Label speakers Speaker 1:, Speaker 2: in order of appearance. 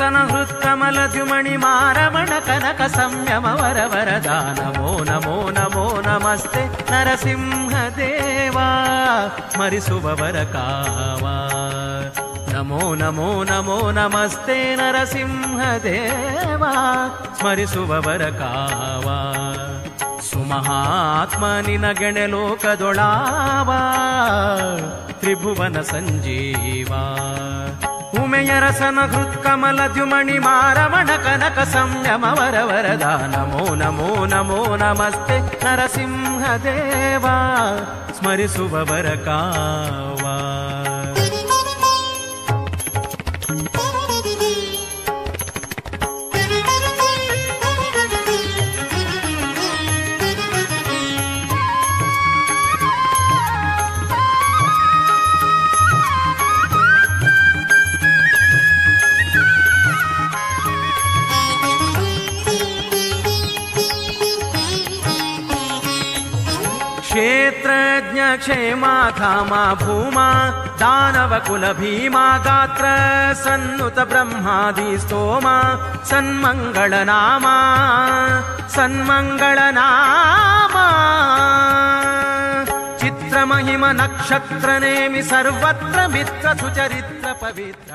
Speaker 1: ಉಮೆಯರಸನ ಹೃತ್ಕಮಲದ್ಯುಮಣಿ ಮಾರಮಣ ಕನಕ ಸಂಯಮ ವರವರದ ನಮೋ ನಮೋ ನಮೋ ನಮಸ್ತೆ ನರಸಿಂಹದೇವಾ ಸ್ಮರಿಸುವವರ ಕಾವ ನಮೋ ನಮೋ ನಮೋ ನಮಸ್ತೆ ನರಸಿಂಹದೇವಾ ಸ್ಮರಿಸುವವರ ಕಾವ ಸುಮಹಾತ್ಮ ನಿನಗೆಣೆ ಲೋಕದೊಳಾವ ತ್ರಿಭುವನ ಸಂಜೀವ ಉಮೆಯರಸನ ಹೃತ್ಕಮಲದ್ಯುಮಣಿ ಮಾರಮಣ ಕನಕ ಸಂಯಮ ವರವರದ ನಮೋ ನಮೋ ನಮೋ ನಮಸ್ತೆ ನರಸಿಂಹದೇವಾ ಸ್ಮರಿಸುವವರ ಕಾವ ಕ್ಷೇತ್ರಜ್ಞ ಕ್ಷೇಮಾಧಾಮ ಭೂಮಾ ದಾನವ ಕುಲ ಭೀಮಾ ಗಾತ್ರ ಸನ್ನುತ ಬ್ರಹ್ಮಾದಿ ಸ್ತೋಮ ಸನ್ಮಂಗಳ ನಾಮ ಸನ್ಮಂಗಳ ನಾಮ ಚಿತ್ರ ಮಹಿಮ ನಕ್ಷತ್ರ ನೇಮಿ ಸರ್ವತ್ರ ಮಿತ್ರ ಸುಚರಿತ್ರ ಪವಿತ್ರ